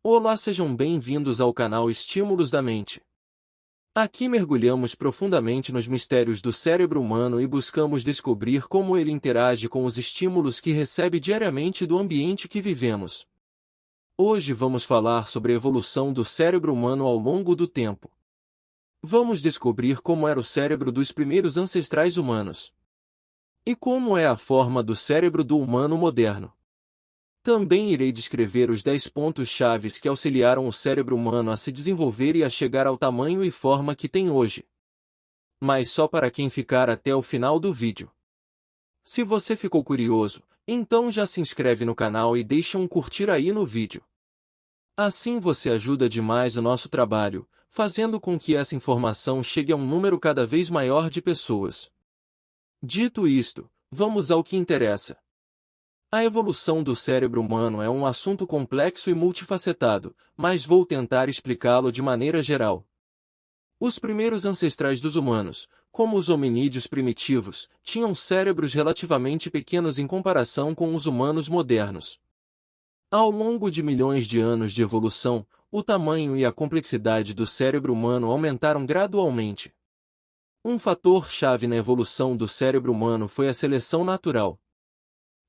Olá, sejam bem-vindos ao canal Estímulos da Mente. Aqui mergulhamos profundamente nos mistérios do cérebro humano e buscamos descobrir como ele interage com os estímulos que recebe diariamente do ambiente que vivemos. Hoje vamos falar sobre a evolução do cérebro humano ao longo do tempo. Vamos descobrir como era o cérebro dos primeiros ancestrais humanos. E como é a forma do cérebro do humano moderno. Também irei descrever os 10 pontos-chave que auxiliaram o cérebro humano a se desenvolver e a chegar ao tamanho e forma que tem hoje. Mas só para quem ficar até o final do vídeo. Se você ficou curioso, então já se inscreve no canal e deixa um curtir aí no vídeo. Assim você ajuda demais o nosso trabalho, fazendo com que essa informação chegue a um número cada vez maior de pessoas. Dito isto, vamos ao que interessa. A evolução do cérebro humano é um assunto complexo e multifacetado, mas vou tentar explicá-lo de maneira geral. Os primeiros ancestrais dos humanos, como os hominídeos primitivos, tinham cérebros relativamente pequenos em comparação com os humanos modernos. Ao longo de milhões de anos de evolução, o tamanho e a complexidade do cérebro humano aumentaram gradualmente. Um fator-chave na evolução do cérebro humano foi a seleção natural.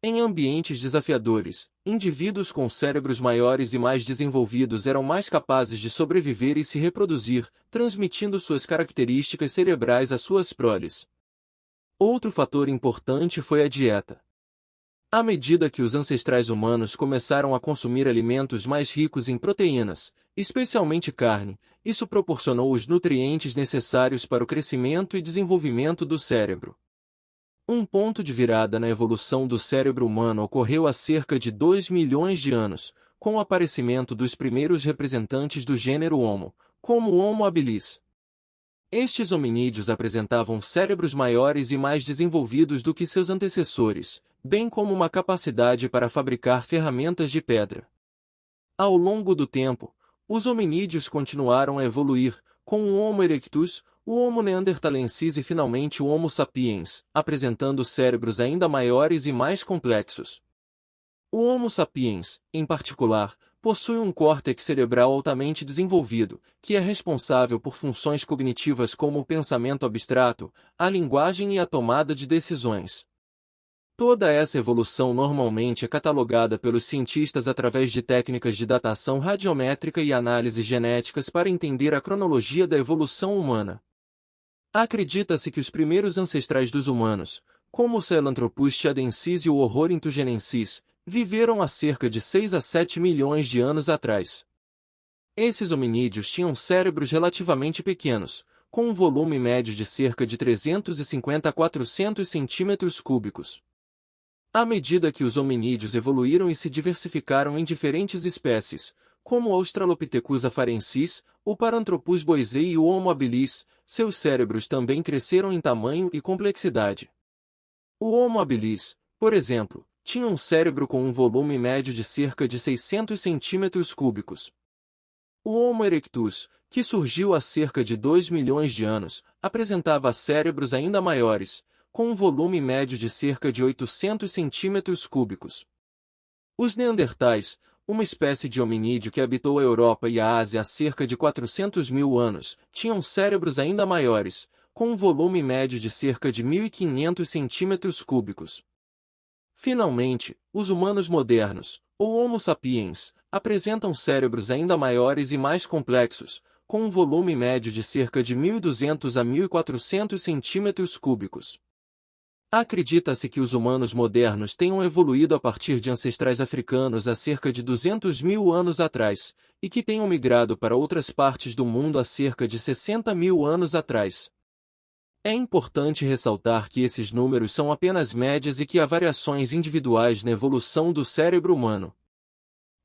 Em ambientes desafiadores, indivíduos com cérebros maiores e mais desenvolvidos eram mais capazes de sobreviver e se reproduzir, transmitindo suas características cerebrais às suas proles. Outro fator importante foi a dieta. À medida que os ancestrais humanos começaram a consumir alimentos mais ricos em proteínas, especialmente carne, isso proporcionou os nutrientes necessários para o crescimento e desenvolvimento do cérebro. Um ponto de virada na evolução do cérebro humano ocorreu há cerca de 2 milhões de anos, com o aparecimento dos primeiros representantes do gênero Homo, como o Homo habilis. Estes hominídeos apresentavam cérebros maiores e mais desenvolvidos do que seus antecessores, bem como uma capacidade para fabricar ferramentas de pedra. Ao longo do tempo, os hominídeos continuaram a evoluir, com o Homo erectus, o Homo neanderthalensis e finalmente o Homo sapiens, apresentando cérebros ainda maiores e mais complexos. O Homo sapiens, em particular, possui um córtex cerebral altamente desenvolvido, que é responsável por funções cognitivas como o pensamento abstrato, a linguagem e a tomada de decisões. Toda essa evolução normalmente é catalogada pelos cientistas através de técnicas de datação radiométrica e análises genéticas para entender a cronologia da evolução humana. Acredita-se que os primeiros ancestrais dos humanos, como o Sahelanthropus chiadensis e o Ororhyntugenensis, viveram há cerca de 6 a 7 milhões de anos atrás. Esses hominídeos tinham cérebros relativamente pequenos, com um volume médio de cerca de 350 a 400 centímetros cúbicos. À medida que os hominídeos evoluíram e se diversificaram em diferentes espécies, como o Australopithecus afarensis, o Paranthropus boisei e o Homo habilis, seus cérebros também cresceram em tamanho e complexidade. O Homo habilis, por exemplo, tinha um cérebro com um volume médio de cerca de 600 centímetros cúbicos. O Homo erectus, que surgiu há cerca de 2 milhões de anos, apresentava cérebros ainda maiores, com um volume médio de cerca de 800 centímetros cúbicos. Os neandertais, uma espécie de hominídeo que habitou a Europa e a Ásia há cerca de 400 mil anos, tinham cérebros ainda maiores, com um volume médio de cerca de 1.500 centímetros cúbicos. Finalmente, os humanos modernos, ou Homo sapiens, apresentam cérebros ainda maiores e mais complexos, com um volume médio de cerca de 1.200 a 1.400 centímetros cúbicos. Acredita-se que os humanos modernos tenham evoluído a partir de ancestrais africanos há cerca de 200 mil anos atrás, e que tenham migrado para outras partes do mundo há cerca de 60 mil anos atrás. É importante ressaltar que esses números são apenas médias e que há variações individuais na evolução do cérebro humano.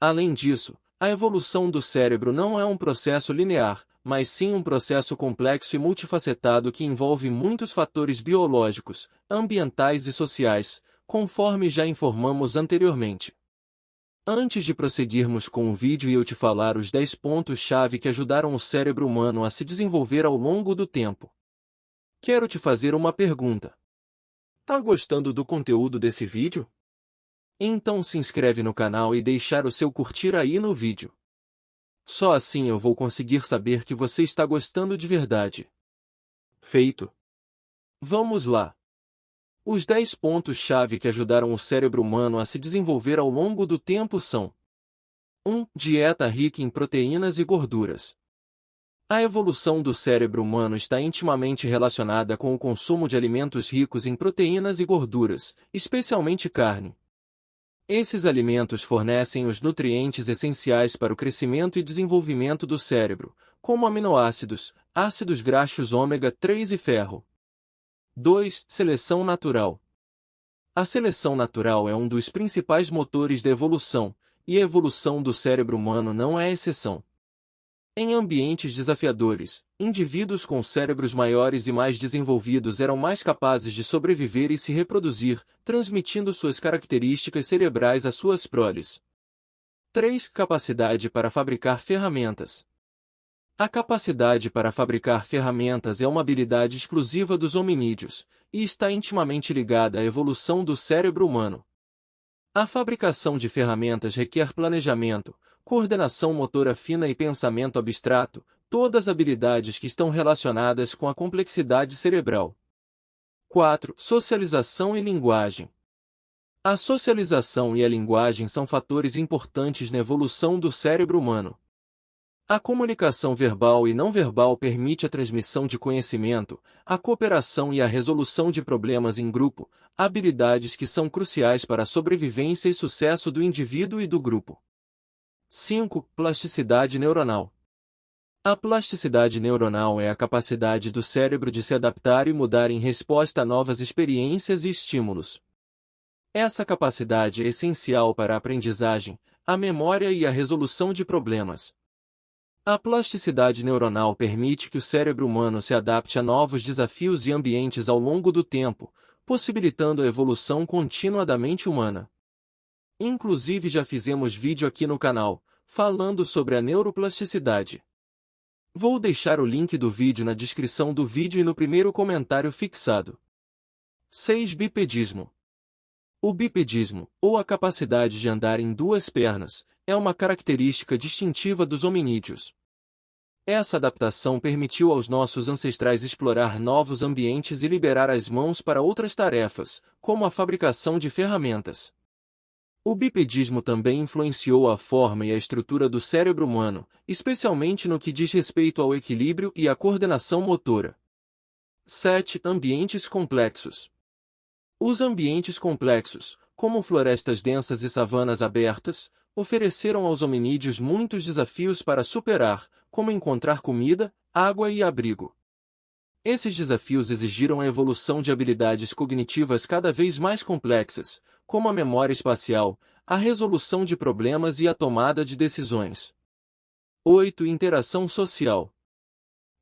Além disso, a evolução do cérebro não é um processo linear, mas sim um processo complexo e multifacetado que envolve muitos fatores biológicos, ambientais e sociais, conforme já informamos anteriormente. Antes de prosseguirmos com o vídeo e eu te falar os 10 pontos-chave que ajudaram o cérebro humano a se desenvolver ao longo do tempo, quero te fazer uma pergunta. Tá gostando do conteúdo desse vídeo? Então se inscreve no canal e deixar o seu curtir aí no vídeo. Só assim eu vou conseguir saber que você está gostando de verdade. Feito. Vamos lá. Os 10 pontos-chave que ajudaram o cérebro humano a se desenvolver ao longo do tempo são: 1. Dieta rica em proteínas e gorduras. A evolução do cérebro humano está intimamente relacionada com o consumo de alimentos ricos em proteínas e gorduras, especialmente carne. Esses alimentos fornecem os nutrientes essenciais para o crescimento e desenvolvimento do cérebro, como aminoácidos, ácidos graxos ômega 3 e ferro. 2. Seleção natural. A seleção natural é um dos principais motores da evolução, e a evolução do cérebro humano não é exceção. Em ambientes desafiadores, indivíduos com cérebros maiores e mais desenvolvidos eram mais capazes de sobreviver e se reproduzir, transmitindo suas características cerebrais às suas proles. 3. Capacidade para fabricar ferramentas. A capacidade para fabricar ferramentas é uma habilidade exclusiva dos hominídeos, e está intimamente ligada à evolução do cérebro humano. A fabricação de ferramentas requer planejamento, coordenação motora fina e pensamento abstrato, todas habilidades que estão relacionadas com a complexidade cerebral. 4. Socialização e linguagem. A socialização e a linguagem são fatores importantes na evolução do cérebro humano. A comunicação verbal e não verbal permite a transmissão de conhecimento, a cooperação e a resolução de problemas em grupo, habilidades que são cruciais para a sobrevivência e sucesso do indivíduo e do grupo. 5. Plasticidade neuronal. A plasticidade neuronal é a capacidade do cérebro de se adaptar e mudar em resposta a novas experiências e estímulos. Essa capacidade é essencial para a aprendizagem, a memória e a resolução de problemas. A plasticidade neuronal permite que o cérebro humano se adapte a novos desafios e ambientes ao longo do tempo, possibilitando a evolução contínua da mente humana. Inclusive já fizemos vídeo aqui no canal, falando sobre a neuroplasticidade. Vou deixar o link do vídeo na descrição do vídeo e no primeiro comentário fixado. 6. Bipedismo. O bipedismo, ou a capacidade de andar em duas pernas, é uma característica distintiva dos hominídeos. Essa adaptação permitiu aos nossos ancestrais explorar novos ambientes e liberar as mãos para outras tarefas, como a fabricação de ferramentas. O bipedismo também influenciou a forma e a estrutura do cérebro humano, especialmente no que diz respeito ao equilíbrio e à coordenação motora. 7. Ambientes complexos. Os ambientes complexos, como florestas densas e savanas abertas, ofereceram aos hominídeos muitos desafios para superar, como encontrar comida, água e abrigo. Esses desafios exigiram a evolução de habilidades cognitivas cada vez mais complexas, como a memória espacial, a resolução de problemas e a tomada de decisões. 8. Interação social.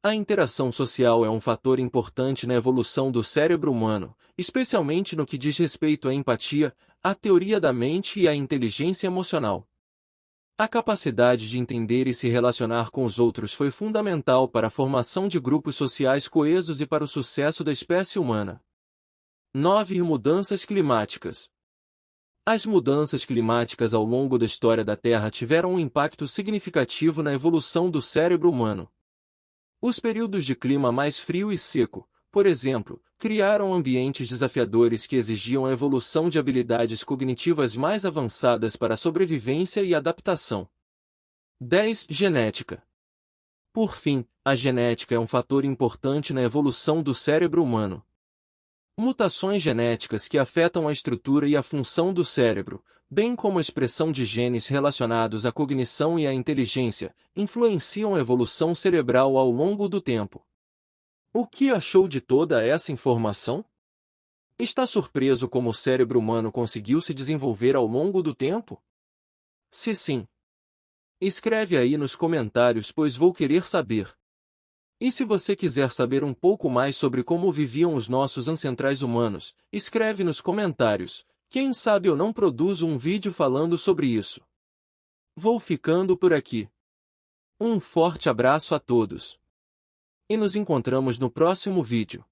A interação social é um fator importante na evolução do cérebro humano, especialmente no que diz respeito à empatia, à teoria da mente e à inteligência emocional. A capacidade de entender e se relacionar com os outros foi fundamental para a formação de grupos sociais coesos e para o sucesso da espécie humana. 9. Mudanças climáticas. As mudanças climáticas ao longo da história da Terra tiveram um impacto significativo na evolução do cérebro humano. Os períodos de clima mais frio e seco, por exemplo, criaram ambientes desafiadores que exigiam a evolução de habilidades cognitivas mais avançadas para a sobrevivência e adaptação. 10. Genética. Por fim, a genética é um fator importante na evolução do cérebro humano. Mutações genéticas que afetam a estrutura e a função do cérebro, bem como a expressão de genes relacionados à cognição e à inteligência, influenciam a evolução cerebral ao longo do tempo. O que achou de toda essa informação? Está surpreso como o cérebro humano conseguiu se desenvolver ao longo do tempo? Se sim, escreve aí nos comentários, pois vou querer saber. E se você quiser saber um pouco mais sobre como viviam os nossos ancestrais humanos, escreve nos comentários. Quem sabe eu não produzo um vídeo falando sobre isso. Vou ficando por aqui. Um forte abraço a todos. E nos encontramos no próximo vídeo.